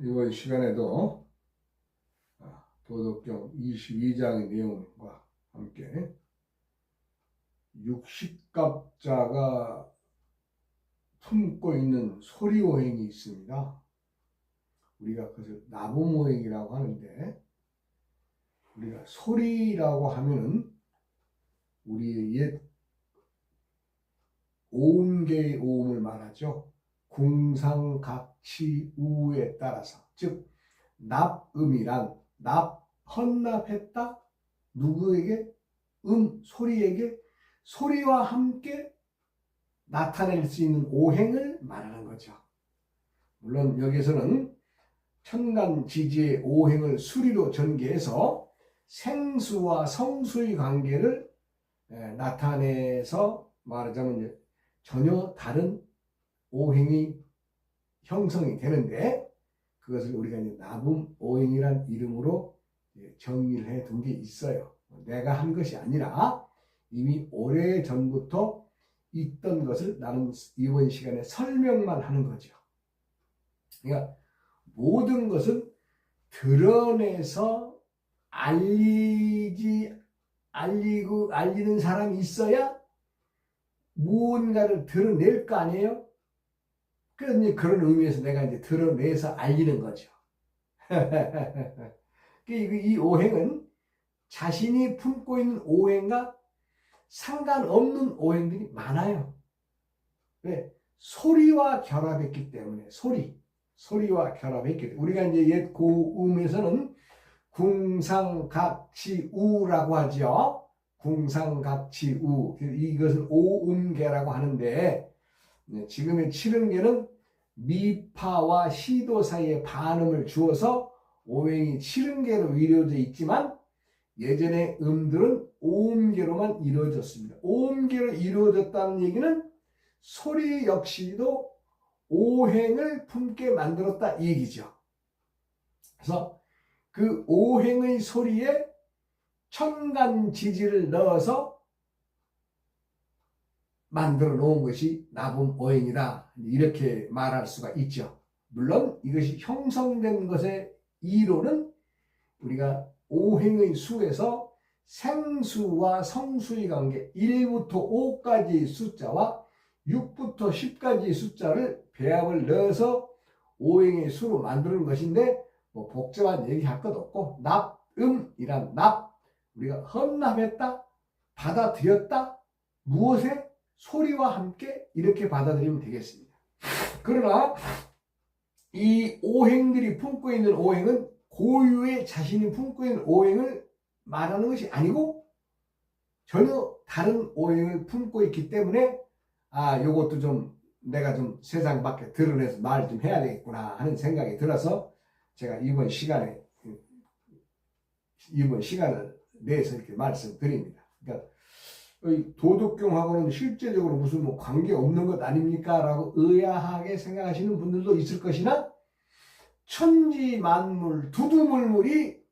이번 시간에도 도덕경 22장의 내용과 함께 육식갑자가 품고 있는 소리오행이 있습니다. 우리가 그것을 나부모행이라고 하는데, 우리가 소리라고 하면은 우리의 옛 오음계의 오음을 말하죠. 궁상각치우에 따라서, 즉 납음이란 헌납했다, 누구에게? 소리에게 소리와 함께 나타낼 수 있는 오행을 말하는 거죠. 물론 여기서는 천간지지의 오행을 수리로 전개해서 생수와 성수의 관계를 나타내서 말하자면 전혀 다른 오행이 형성이 되는데, 그것을 우리가 이제 나붐 오행이란 이름으로 정의를 해 둔 게 있어요. 내가 한 것이 아니라 이미 오래 전부터 있던 것을 나는 이번 시간에 설명만 하는 거죠. 그러니까 모든 것은 드러내서 알리는 사람이 있어야 무언가를 드러낼 거 아니에요? 그런 의미에서 내가 이제 드러내서 알리는 거죠. 이 오행은 자신이 품고 있는 오행과 상관없는 오행들이 많아요. 왜? 소리와 결합했기 때문에. 소리와 결합했기 때문에. 우리가 이제 옛 고음에서는 궁상각치우라고 하죠. 궁상각치우. 이것을 오음계라고 하는데, 지금의 칠음계는 미파와 시도 사이에 반음을 주어서 오행이 칠음계로 이루어져 있지만, 예전의 음들은 오음계로만 이루어졌습니다. 오음계로 이루어졌다는 얘기는 소리 역시도 오행을 품게 만들었다 이 얘기죠. 그래서 그 오행의 소리에 천간지지를 넣어서 만들어 놓은 것이 나붐오행이다, 이렇게 말할 수가 있죠. 물론 이것이 형성된 것의 이론은 우리가 오행의 수에서 생수와 성수의 관계 1부터 5까지의 숫자와 6부터 10까지의 숫자를 배합을 넣어서 오행의 수로 만드는 것인데, 뭐 복잡한 얘기할 것 없고, 납음이란 우리가 헌납했다, 받아들였다, 무엇에? 소리와 함께, 이렇게 받아들이면 되겠습니다. 그러나 이 오행들이 품고 있는 오행은 고유의 자신이 품고 있는 오행을 말하는 것이 아니고 전혀 다른 오행을 품고 있기 때문에, 요것도 좀 내가 좀 세상 밖에 드러내서 말 좀 해야 되겠구나 하는 생각이 들어서 제가 이번 시간을 내서 이렇게 말씀드립니다. 그러니까 도덕경하고는 실제적으로 무슨 뭐 관계 없는 것 아닙니까? 라고 의아하게 생각하시는 분들도 있을 것이나, 천지만물 두두물물이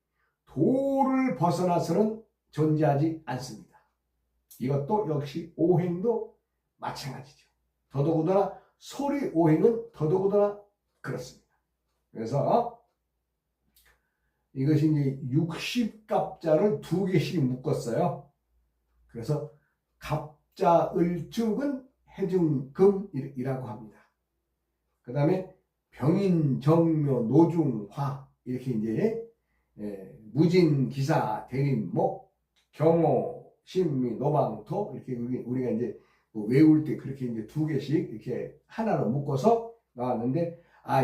도를 벗어나서는 존재하지 않습니다. 이것도 역시 오행도 마찬가지죠. 더더군다나 소리 오행은 더더군다나 그렇습니다. 그래서 이것이 이제 60갑자를 2개씩 묶었어요. 그래서 갑자을죽은 해중금이라고 합니다. 그 다음에 병인, 정묘, 노중화, 이렇게 이제 무진, 기사, 대림목, 경호, 신미, 노방토, 이렇게 우리가 이제 외울 때 그렇게 이제 2개씩 이렇게 하나로 묶어서 나왔는데,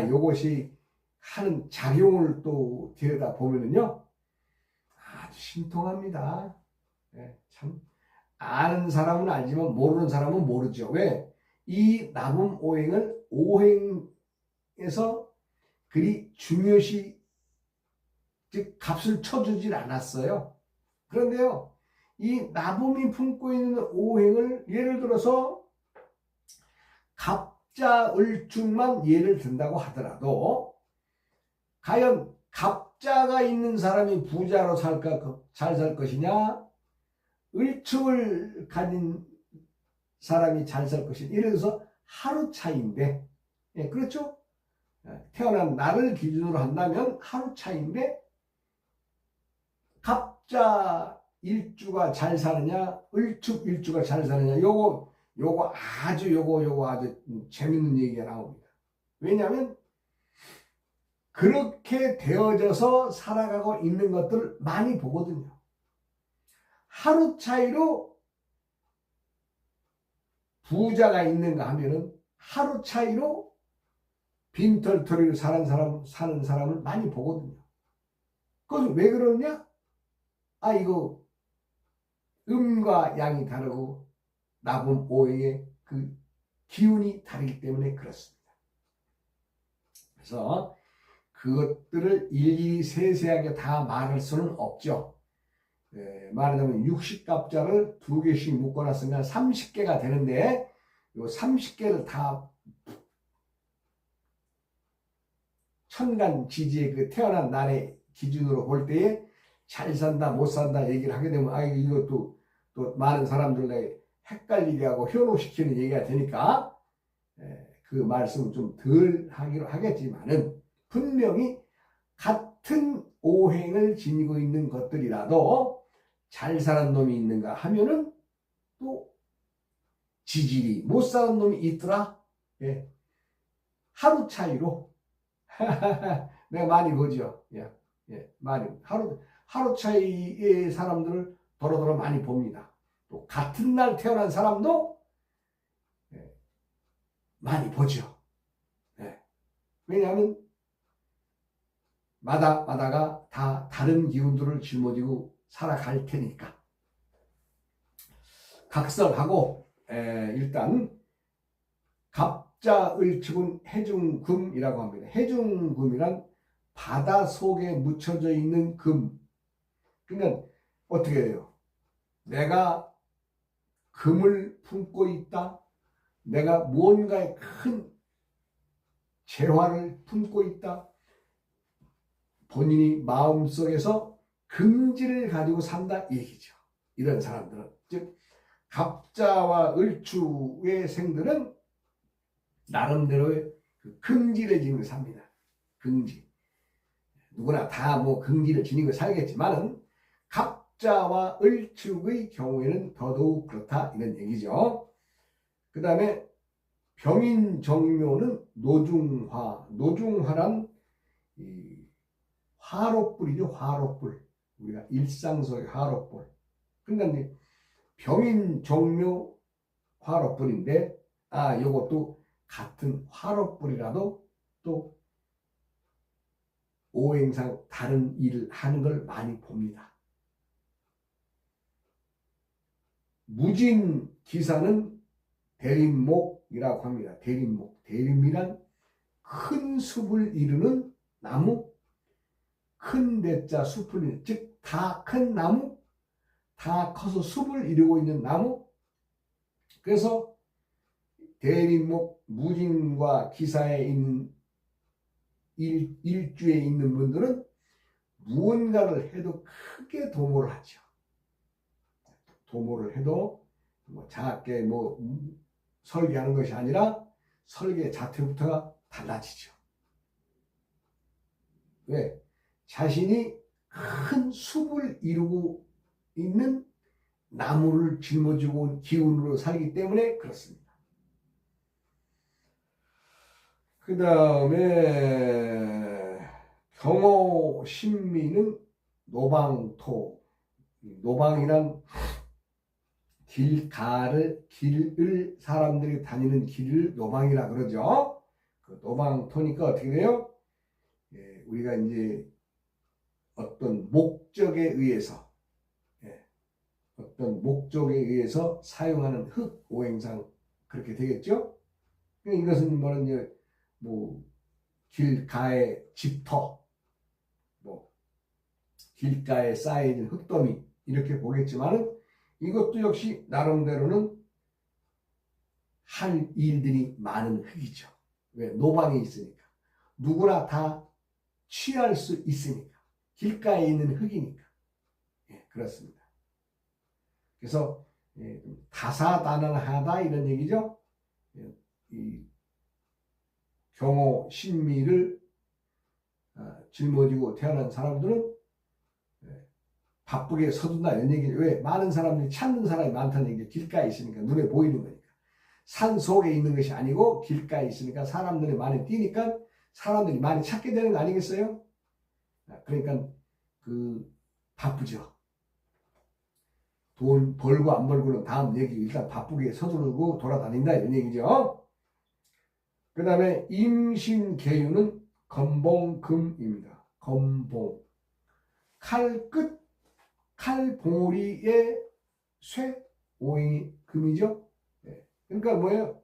요것이 하는 작용을 또 들여다 보면은요, 아주 신통합니다. 참 아는 사람은 알지만 모르는 사람은 모르죠. 왜? 이 나붐오행을 오행에서 그리 중요시, 즉 값을 쳐주질 않았어요. 그런데요, 이 나붐이 품고 있는 오행을 예를 들어서 갑자을중만 예를 든다고 하더라도, 과연 갑자가 있는 사람이 부자로 잘 살 것이냐, 을축을 가진 사람이 잘 살 것이냐. 예를 들어서 하루 차이인데, 그렇죠? 태어난 날을 기준으로 한다면 하루 차이인데 갑자 일주가 잘 사느냐 을축 일주가 잘 사느냐 요거 아주 재밌는 얘기가 나옵니다. 왜냐하면 그렇게 되어져서 살아가고 있는 것들을 많이 보거든요. 하루 차이로 부자가 있는가 하면은 하루 차이로 빈털터리로 사는 사람을 많이 보거든요. 그것은 왜 그러느냐? 이거 음과 양이 다르고 나봄 오행의 그 기운이 다르기 때문에 그렇습니다. 그래서 그것들을 일일이 세세하게 다 말할 수는 없죠. 말하자면 60갑자를 2개씩 묶어놨으면 30개가 되는데 이 30개를 다 천간지지의 그 태어난 날의 기준으로 볼 때에 잘 산다 못 산다 얘기를 하게 되면 이것도 또 많은 사람들에 헷갈리게 하고 현혹시키는 얘기가 되니까 그 말씀은 좀 덜 하기로 하겠지만은 분명히 같은 오행을 지니고 있는 것들이라도 잘 사는 놈이 있는가 하면은 또 지질이 못 사는 놈이 있더라. 하루 차이로 내가 많이 보죠. 많이 하루 차이의 사람들을 도로도로 많이 봅니다. 또 같은 날 태어난 사람도 많이 보죠. 왜냐하면 마다가 다 다른 기운들을 짊어지고 살아갈 테니까. 각설하고 일단 갑자을축은 해중금이라고 합니다. 해중금이란 바다 속에 묻혀져 있는 금. 그러니까 어떻게 해요? 내가 금을 품고 있다. 내가 무언가의 큰 재화를 품고 있다. 본인이 마음속에서 긍지를 가지고 산다 이 얘기죠. 이런 사람들은 즉 갑자와 을축의 생들은 나름대로의 그 긍지를 지니고 삽니다. 긍지. 누구나 다 뭐 긍지를 지니고 살겠지만은 갑자와 을축의 경우에는 더더욱 그렇다 이런 얘기죠. 그 다음에 병인정묘는 노중화란 이 화롯불이죠. 화롯불. 우리가 일상 속의 화롯불. 그러니까 병인정묘 화롯불인데 요것도 같은 화롯불이라도 또 오행상 다른 일을 하는 걸 많이 봅니다. 무진기사는 대림목이라고 합니다. 대림목. 대림이란 큰 숲을 이루는 나무, 큰 대자 숲을 이루는, 즉 다 큰 나무, 다 커서 숲을 이루고 있는 나무. 그래서 대림목 무진과 기사에 있는 일주에 있는 분들은 무언가를 해도 크게 도모를 하죠. 도모를 해도 작게 설계하는 것이 아니라 설계 자체부터가 달라지죠. 왜? 자신이 큰 숲을 이루고 있는 나무를 짊어지고 온 기운으로 살기 때문에 그렇습니다. 그 다음에 경호신미는 노방토. 노방이란 길을 사람들이 다니는 길을 노방이라 그러죠. 그 노방토니까 어떻게 돼요? 우리가 이제 어떤 목적에 의해서 사용하는 흙 오행상 그렇게 되겠죠. 이것은 이제 길가의 집터, 길가에 쌓여있는 흙더미 이렇게 보겠지만은 이것도 역시 나름대로는 할 일들이 많은 흙이죠. 왜? 노방이 있으니까. 누구나 다 취할 수 있으니까. 길가에 있는 흙이니까. 그렇습니다. 그래서 다사다난하다 이런 얘기죠. 이 경호 신미를 짊어지고 태어난 사람들은 바쁘게 서둔다 이런 얘기죠. 왜? 많은 사람들이 찾는 사람이 많다는 얘기죠. 길가에 있으니까 눈에 보이는 거니까. 산 속에 있는 것이 아니고 길가에 있으니까 사람들이 많이 뛰니까 사람들이 많이 찾게 되는 거 아니겠어요? 그러니까 바쁘죠. 돈 벌고 안 벌고는 다음 얘기고 일단 바쁘게 서두르고 돌아다닌다 이런 얘기죠. 그 다음에 임신계유는 건봉금입니다. 건봉. 칼끝, 칼봉우리의 쇠, 오행이 금이죠. 그러니까 뭐예요?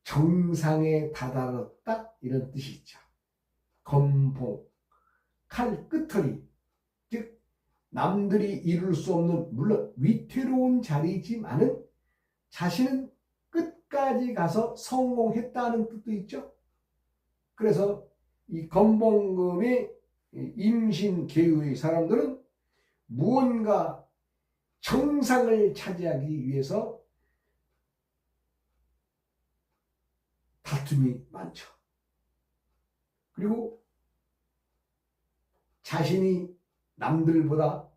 정상에 다다랐다 이런 뜻이 있죠. 건봉. 칼 끝털이, 즉 남들이 이룰 수 없는 물론 위태로운 자리지만은 자신은 끝까지 가서 성공했다는 뜻도 있죠. 그래서 이 건봉금의 임신계유의 사람들은 무언가 정상을 차지하기 위해서 다툼이 많죠. 그리고 자신이 남들보다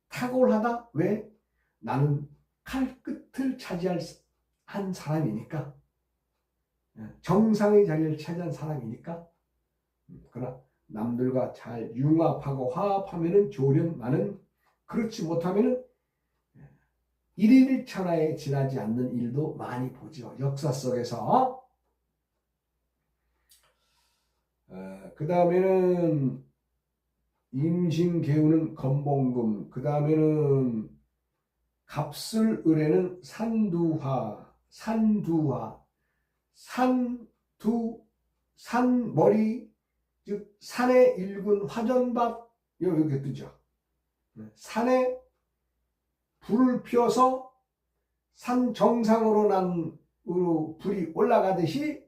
탁월하다? 왜? 나는 칼끝을 차지한 사람이니까. 정상의 자리를 차지한 사람이니까. 그러나 남들과 잘 융합하고 화합하면 좋으련만은 그렇지 못하면 일일천하에 지나지 않는 일도 많이 보죠. 역사 속에서. 그 다음에는 임신계유는 건봉금, 그 다음에는 갑술을에는 산두화, 산머리, 즉 산에 일군 화전밭 이렇게 뜨죠. 산에 불을 피워서 산 정상으로 불이 올라가듯이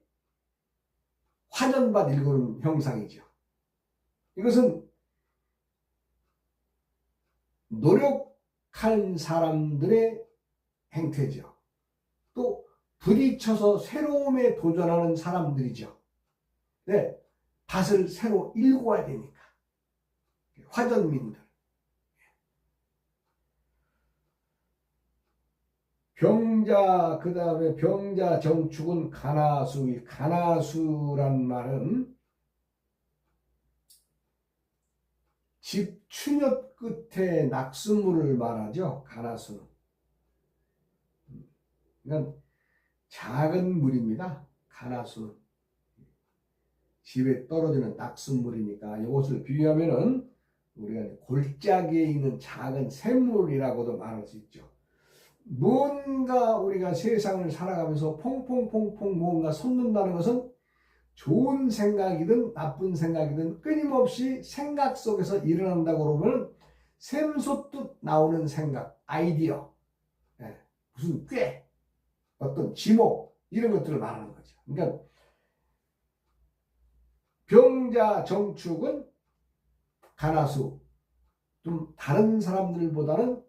화전밭 일구는 형상이죠. 이것은 노력한 사람들의 행태죠. 또 부딪혀서 새로움에 도전하는 사람들이죠. 네, 밭을 새로 일궈야 되니까. 화전민들. 병자, 그 다음에 병자 정축은 가나수. 가나수란 말은 집 추녀 끝에 낙수물을 말하죠. 가나수는. 그러니까 작은 물입니다. 가나수는. 집에 떨어지는 낙수물이니까 이것을 비유하면은 우리가 골짜기에 있는 작은 샘물이라고도 말할 수 있죠. 뭔가 우리가 세상을 살아가면서 퐁퐁퐁퐁 뭔가 솟는다는 것은 좋은 생각이든 나쁜 생각이든 끊임없이 생각 속에서 일어난다고 그러면 샘솟듯 나오는 생각, 아이디어, 무슨 꾀, 어떤 지목 이런 것들을 말하는 거죠. 그러니까 병자 정축은 가나수, 좀 다른 사람들보다는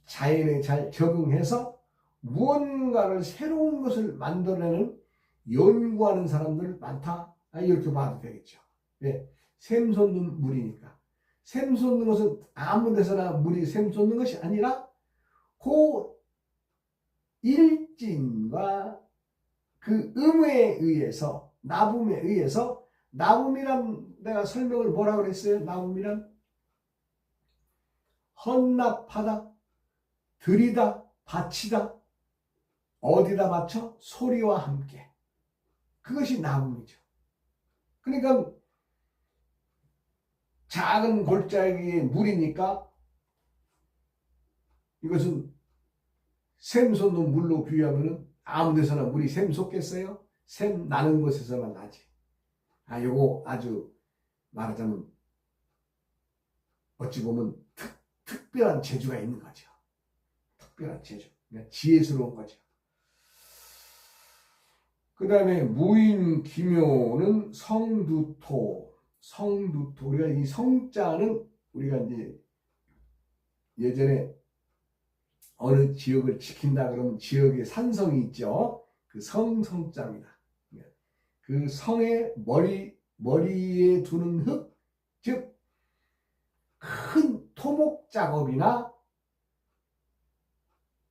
자연에 잘 적응해서 무언가를 새로운 것을 만들어내는 연구하는 사람들 많다. 이렇게 봐도 되겠죠. 왜? 샘솟는 물이니까. 샘솟는 것은 아무 데서나 물이 샘솟는 것이 아니라 그 일진과 그 음에 의해서, 나붐에 의해서, 나붐이란 내가 설명을 뭐라 그랬어요? 나붐이란 헌납하다, 들이다, 바치다. 어디다 바쳐? 소리와 함께. 그것이 나붐이죠. 그러니까 작은 골짜기의 물이니까 이것은 샘솟는 물로 비유하면 아무 데서나 물이 샘솟겠어요? 샘 나는 곳에서만 나지. 요거 아주 말하자면 어찌 보면 특별한 재주가 있는 거죠. 특별한 재주. 그러니까 지혜스러운 거죠. 그 다음에 무인기묘는 성두토. 우리가 이 성자는 우리가 이제 예전에 어느 지역을 지킨다 그러면 지역에 산성이 있죠. 그 성자입니다. 그 그 성의 머리에 두는 흙, 즉 큰 토목 작업이나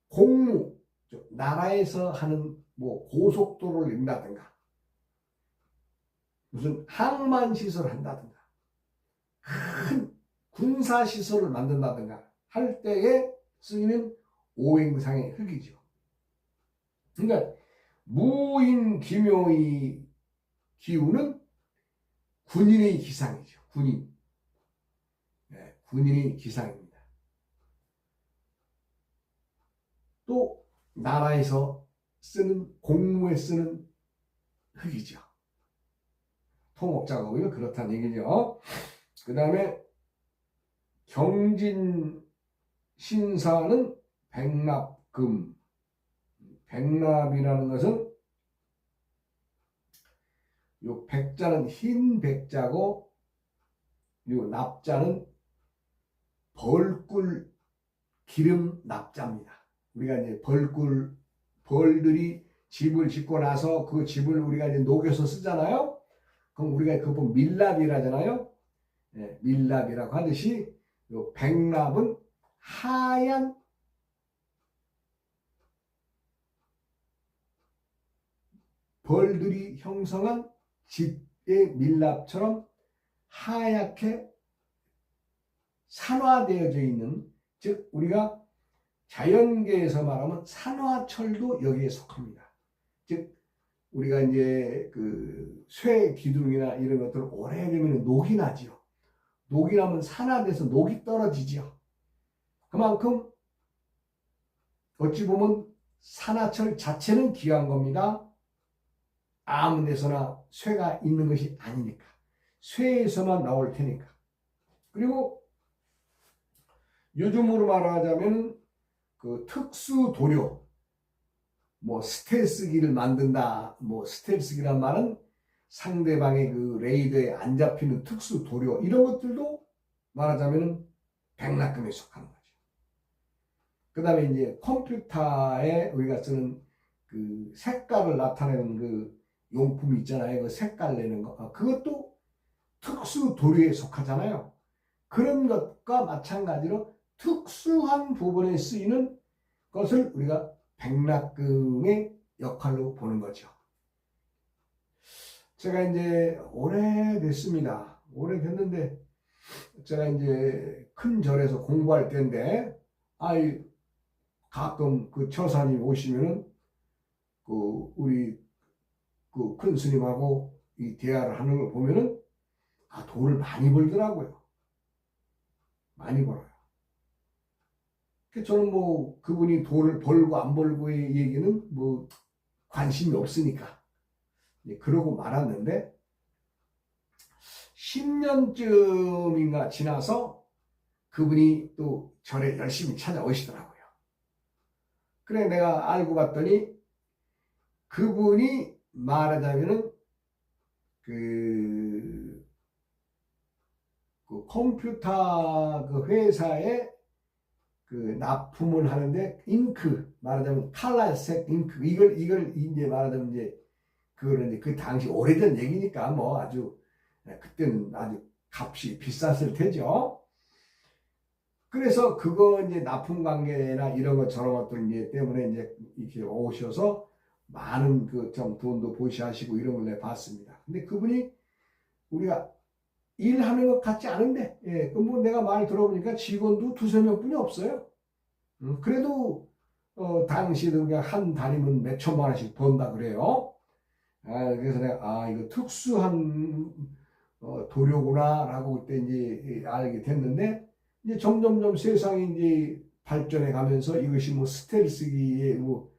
공무, 나라에서 하는 뭐 고속도로를 낸다든가 무슨 항만 시설을 한다든가 큰 군사 시설을 만든다든가 할 때에 쓰이는 오행상의 흙이죠. 그러니까 무인기묘의 기운은 군인의 기상이죠. 군인. 네, 군인의 기상입니다. 또 나라에서 쓰는 공무에 쓰는 흙이죠. 토목작업이 그렇다는 얘기죠. 그 다음에 경진 신사는 백납금. 백납이라는 것은 요 백자는 흰 백자고 요 납자는 벌꿀 기름 납자입니다. 우리가 이제 벌들이 집을 짓고 나서 그 집을 우리가 이제 녹여서 쓰잖아요. 그럼 우리가 그거 보면 밀랍이라잖아요. 네, 밀랍이라고 하듯이 요 백납은 하얀 벌들이 형성한 집의 밀랍처럼 하얗게 산화되어져 있는, 즉 우리가 자연계에서 말하면 산화철도 여기에 속합니다. 즉 우리가 이제 그 쇠 기둥이나 이런 것들을 오래되면 녹이 나지요. 녹이 나면 산화돼서 녹이 떨어지지요. 그만큼 어찌 보면 산화철 자체는 귀한 겁니다. 아무 데서나 쇠가 있는 것이 아니니까. 쇠에서만 나올 테니까. 그리고 요즘으로 말하자면 그 특수 도료, 뭐 스텔스기를 만든다. 뭐 스텔스기란 말은 상대방의 그 레이더에 안 잡히는 특수 도료, 이런 것들도 말하자면 백납금에 속하는 거죠. 그 다음에 이제 컴퓨터에 우리가 쓰는 그 색깔을 나타내는 그 용품이 있잖아요. 그 색깔 내는 거. 그것도 특수 도료에 속하잖아요. 그런 것과 마찬가지로 특수한 부분에 쓰이는 것을 우리가 백납금의 역할로 보는 거죠. 제가 이제 오래됐습니다. 오래됐는데 제가 이제 큰 절에서 공부할 때인데 가끔 그 처사님 오시면은 그 우리 그 큰 스님하고 이 대화를 하는 걸 보면은 돈을 많이 벌더라고요. 많이 벌어요. 저는 뭐 그분이 돈을 벌고 안 벌고의 얘기는 뭐 관심이 없으니까 그러고 말았는데 10년쯤인가 지나서 그분이 또 절에 열심히 찾아오시더라고요. 그래 내가 알고 봤더니 그분이 말하자면은 그 컴퓨터 그 회사에 그 납품을 하는데 잉크, 말하자면 칼라색 잉크, 이걸 이제 말하자면 이제 그거는 이제 그 당시 오래전 얘기니까 뭐 아주 그때는 아주 값이 비쌌을 테죠. 그래서 그거 이제 납품 관계나 이런 것 저런 것들 이제 때문에 이제 이렇게 오셔서 많은 그 좀 돈도 보시하시고 이런 걸 내가 봤습니다. 근데 그분이 우리가 일하는 것 같지 않은데, 그 뭐 내가 말 들어보니까 직원도 두세 명뿐이 없어요. 그래도 당시에도 그냥 한 달이면 몇 천만 원씩 번다 그래요. 그래서 내가 이거 특수한 도료구나라고 그때 이제 알게 됐는데, 이제 점점점 세상이 이제 발전해 가면서 이것이 뭐 스텔스기에 뭐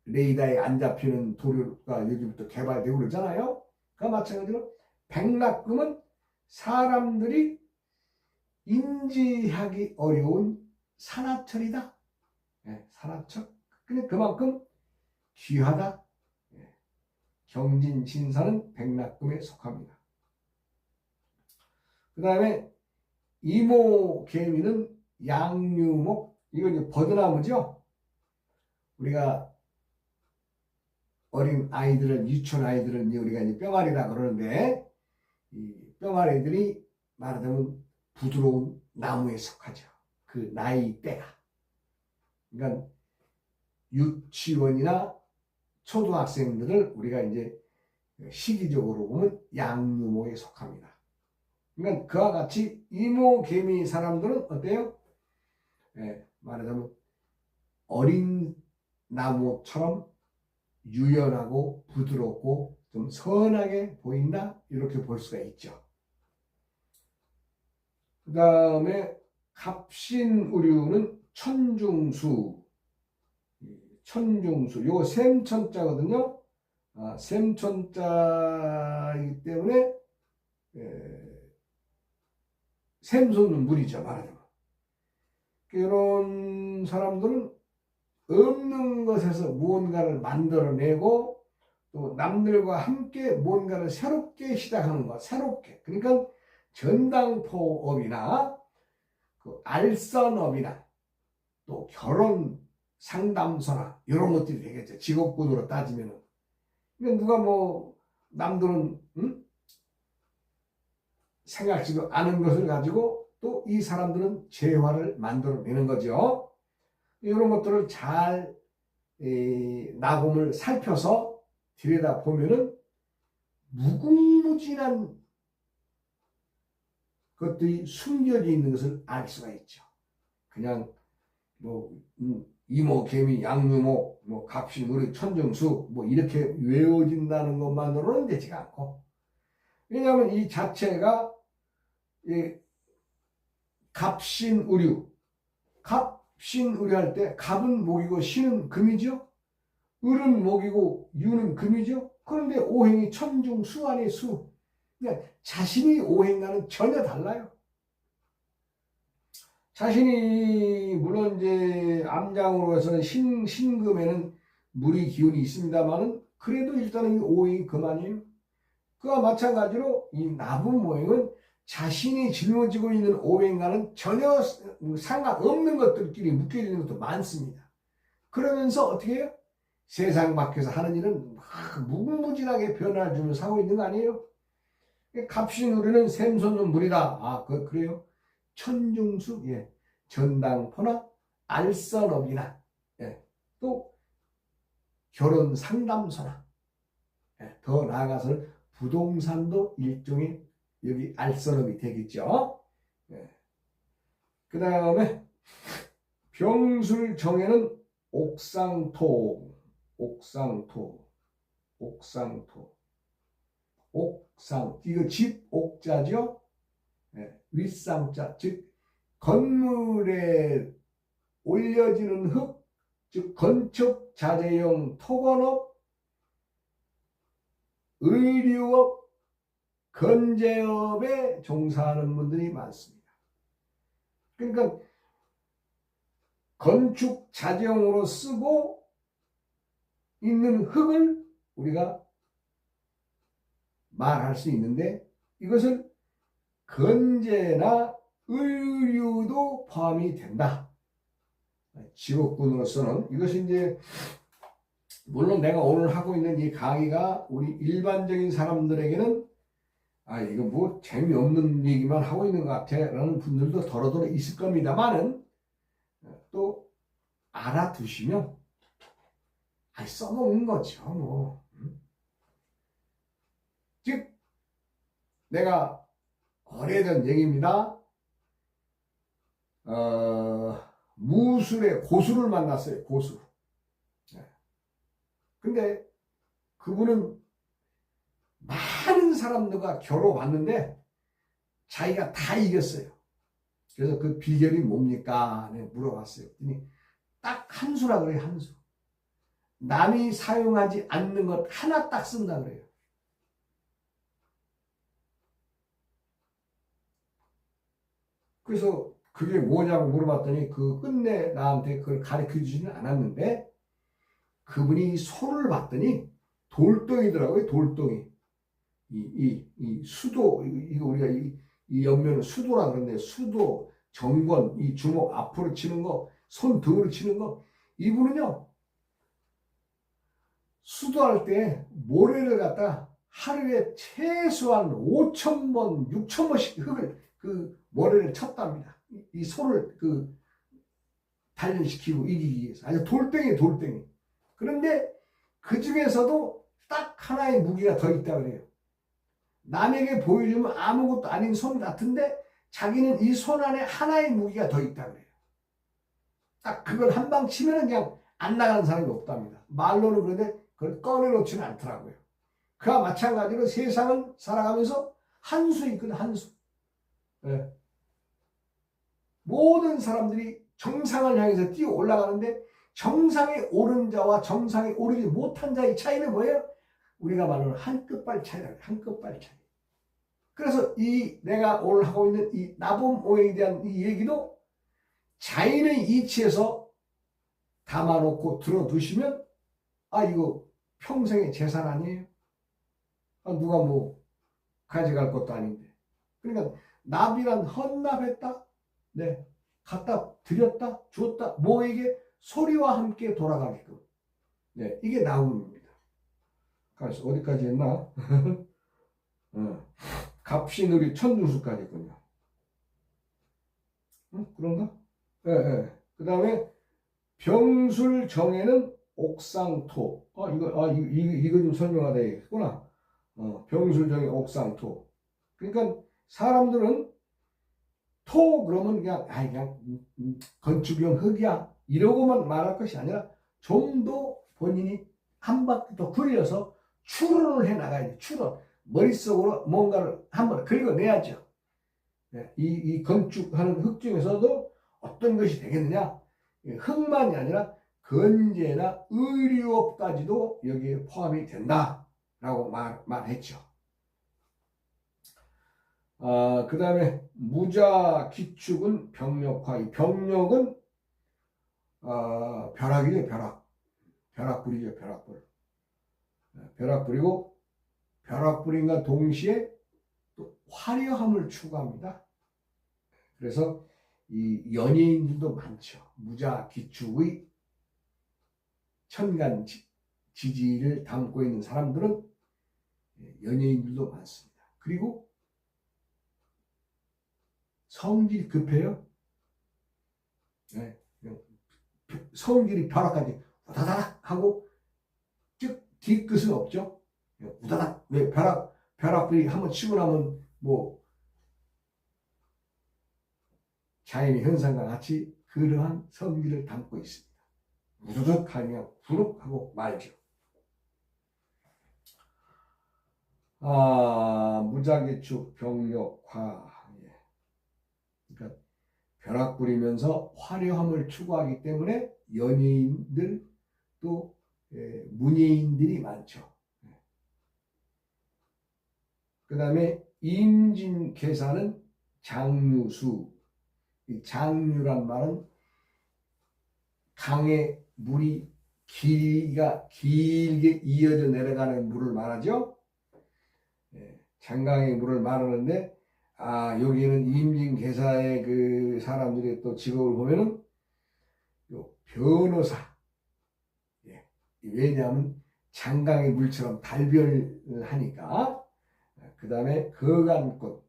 레이더에 안 잡히는 도료가 요즘부터 개발되고 그러잖아요. 그러니까 마찬가지로 백납금은 사람들이 인지하기 어려운 산화철이다. 산화철. 근데 그만큼 귀하다. 경진신사는 백납금에 속합니다. 그 다음에 이모개미는 양유목, 이거 이제 버드나무죠. 우리가 어린 아이들을, 유치원 아이들을 우리가 이제 뿅아리라 그러는데, 이 뿅아리들이 말하자면 부드러운 나무에 속하죠. 그 나이대가. 그러니까 유치원이나 초등학생들을 우리가 이제 시기적으로 보면 양유모에 속합니다. 그러니까 그와 같이 이모개미 사람들은 어때요? 말하자면 어린 나무처럼 유연하고 부드럽고 좀 선하게 보인다, 이렇게 볼 수가 있죠. 그 다음에 갑신우류는 천중수, 요거 셈천자거든요. 셈천자이기 때문에 샘솟는 물이죠, 말하자면. 이런 사람들은 없는 것에서 무언가를 만들어내고 또 남들과 함께 무언가를 새롭게 시작하는 것, 새롭게. 그러니까 전당포업이나 그 알선업이나 또 결혼 상담소나 이런 것들이 되겠죠. 직업군으로 따지면은. 그러니까 누가 뭐 남들은 생각지도 않은 것을 가지고 또 이 사람들은 재화를 만들어내는 거죠. 이런 것들을 잘 나곰을 살펴서 들여다보면은 무궁무진한 것들이 숨겨져 있는 것을 알 수가 있죠. 그냥 뭐 이모, 개미, 양유모, 뭐 갑신우리, 천정수 뭐 이렇게 외워진다는 것만으로는 되지가 않고, 왜냐하면 이 자체가 갑신우류, 갑신우류 할 때 갑은 목이고 신은 금이죠. 을은 목이고 유는 금이죠. 그런데 오행이 천중수 안에 수. 그러니까 자신이 오행과는 전혀 달라요. 자신이 물론 이제 암장으로 해서는 신금에는 물이 기운이 있습니다만은 그래도 일단은 오행이 금 아니에요. 그와 마찬가지로 이 나분모행은 자신이 짊어지고 있는 오행과는 전혀 상관없는 것들끼리 묶여있는 것도 많습니다. 그러면서 어떻게 해요? 세상 밖에서 하는 일은 막 무궁무진하게 변화를 주면서 하고 있는 거 아니에요? 갑신우리는 샘솟는 물이다. 그래요? 천중수, 전당포나 알선업이나, 또 결혼 상담소나, 더 나아가서는 부동산도 일종의 여기 알선업이 되겠죠. 그 다음에 병술정에는 옥상토, 이거 집 옥자죠. 윗상자, 즉 건물에 올려지는 흙, 즉 건축 자재용 토건업, 의류업, 건재업에 종사하는 분들이 많습니다. 그러니까 건축 자재용으로 쓰고 있는 흙을 우리가 말할 수 있는데, 이것을 건재나 의류도 포함이 된다. 직업군으로서는 이것이 이제 물론 내가 오늘 하고 있는 이 강의가 우리 일반적인 사람들에게는 이거 뭐 재미없는 얘기만 하고 있는 것 같아 라는 분들도 더러더러 있을 겁니다만은, 또 알아두시면 써놓은 거죠. 뭐. 즉 내가 오래전 얘기입니다. 무술의 고수를 만났어요. 고수. 근데 그분은 많은 사람들과 겨뤄봤는데 자기가 다 이겼어요. 그래서 그 비결이 뭡니까? 물어봤어요. 딱 한 수라 그래요. 한 수. 남이 사용하지 않는 것 하나 딱 쓴다 그래요. 그래서 그게 뭐냐고 물어봤더니 그 끝내 나한테 그걸 가르쳐 주지는 않았는데, 그분이 손을 봤더니 돌덩이더라고요. 돌덩이. 이 수도, 이거 우리가 이 옆면은 수도라 그러는데, 수도, 정권, 이 주먹 앞으로 치는 거, 손 등으로 치는 거, 이분은요 수도할 때 모래를 갖다 하루에 최소한 5,000번, 6,000번씩 흙을 모래를 쳤답니다. 이 소를 단련시키고 이기기 위해서. 아주 돌덩이. 그런데 그 중에서도 딱 하나의 무기가 더 있다 그래요. 남에게 보여주면 아무것도 아닌 손 같은데 자기는 이 손 안에 하나의 무기가 더 있다 그래요. 딱 그걸 한 방 치면 그냥 안 나가는 사람이 없답니다. 말로는 그런데 그걸 꺼내놓지는 않더라고요. 그와 마찬가지로 세상은 살아가면서 한 수 있거든, 한 수. 네. 모든 사람들이 정상을 향해서 뛰어 올라가는데 정상에 오른 자와 정상에 오르지 못한 자의 차이는 뭐예요? 우리가 말하는 한 끝발 차이다. 한 끝발 차이. 그래서 내가 오늘 하고 있는 이 나봄오행에 대한 이 얘기도 자연의 이치에서 담아놓고 들어두시면 이거 평생의 재산 아니에요? 누가 뭐 가져갈 것도 아닌데. 그러니까 납이란 헌납했다. 네. 갖다 드렸다. 주었다. 뭐에게? 소리와 함께 돌아가게끔. 네. 이게 나움입니다. 그래서 어디까지 했나? 갑신우리 천중수까지 있군요. 그런가? 예. 그 다음에 병술정에는 옥상토. 이거 좀 설명하다 했구나. 병술정의 옥상토. 그러니까 사람들은 토 그러면 그냥 건축용 흙이야 이러고만 말할 것이 아니라 좀 더 본인이 한 바퀴 더 굴려서 추론을 해 나가야 돼. 추론. 머릿속으로 뭔가를 한번 긁어내야죠. 이 건축하는 흙 중에서도 어떤 것이 되겠느냐? 흙만이 아니라 건재나 의류업까지도 여기에 포함이 된다라고 말했죠. 그 다음에 무자 기축은 병력화. 이 병력은 벼락이죠. 벼락불이죠. 벼락불이고 벼락불인과 동시에 또 화려함을 추구합니다. 그래서 이 연예인들도 많죠. 무자 기축의 천간 지지를 담고 있는 사람들은 연예인들도 많습니다. 그리고 성질이 급해요. 네, 성질이 벼락까지 우다다닥 하고 쭉 뒤끝은 없죠. 우다닥. 왜 벼락불이 한번 치고 나면 뭐 자연의 현상과 같이 그러한 성질을 담고 있습니다. 우두둑 하면 구룩 하고 말죠. 무자기축 병력화. 그러니까 벼락 부리면서 화려함을 추구하기 때문에 연예인들 또 문예인들이 많죠. 그 다음에 임진계사는 장류수. 이 장류란 말은 강의 물이 길게 이어져 내려가는 물을 말하죠. 장강의 물을 말하는데 여기는 임진계사의 그 사람들의 또 직업을 보면은 요 변호사. 왜냐하면 장강의 물처럼 달변을 하니까. 그 다음에 거간꾼.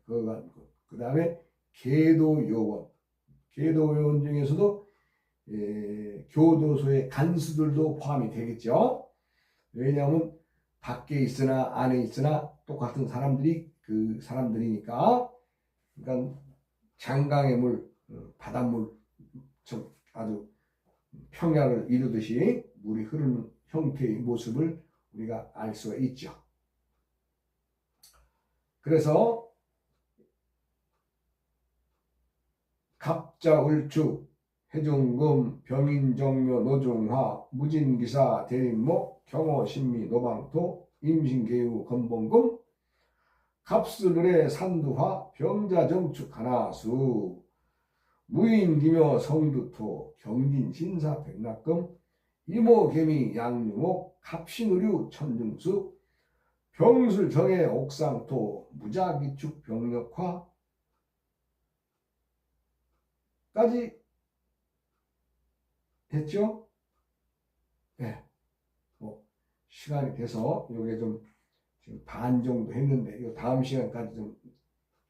그 다음에 계도요원. 계도요원 중에서도 교도소의 간수들도 포함이 되겠죠. 왜냐하면 밖에 있으나 안에 있으나 똑같은 사람들이니까. 그러니까 장강의 물, 바닷물 좀 아주 평야를 이루듯이 물이 흐르는 형태의 모습을 우리가 알 수가 있죠. 그래서 갑자울주, 해중금, 병인정묘, 노중화, 무진기사, 대림목, 경호신미, 노방토, 임신계유, 건봉금, 갑수늘의 산두화, 병자정축 하나수, 무인기묘, 성두토, 경진신사, 백낙금, 이모개미, 양유목, 갑신의류, 천중수, 병술정의 옥상토, 무자기축, 병력화 까지 했죠? 네. 시간이 돼서 이게 좀 지금 반 정도 했는데 이 다음 시간까지 좀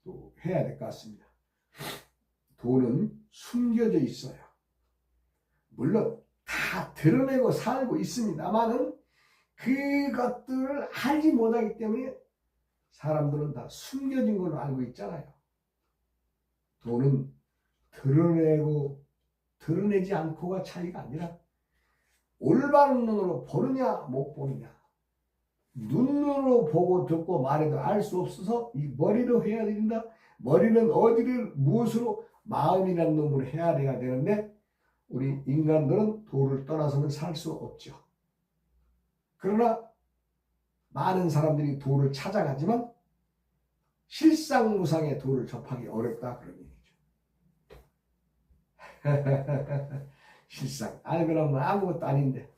또 해야 될 것 같습니다. 돈은 숨겨져 있어요. 물론 다 드러내고 살고 있습니다만은 그것들을 알지 못하기 때문에 사람들은 다 숨겨진 걸로 알고 있잖아요. 돈은 드러내고 드러내지 않고가 차이가 아니라 올바른 눈으로 보느냐 못 보느냐, 눈으로 보고 듣고 말해도 알 수 없어서 이 머리로 해야 된다. 머리는 어디를 무엇으로 마음이라는 놈으로 해야 되는데 우리 인간들은 도를 떠나서는 살 수 없죠. 그러나 많은 사람들이 도를 찾아가지만 실상무상의 도를 접하기 어렵다 그런 얘기죠. 실상 알거나 뭐 아무것도 아닌데.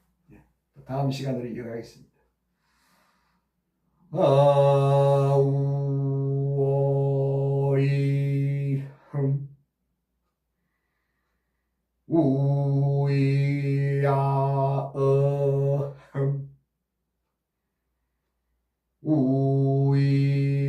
다음 시간으로 이어가겠습니다. 아우오이 우이야어 우이야어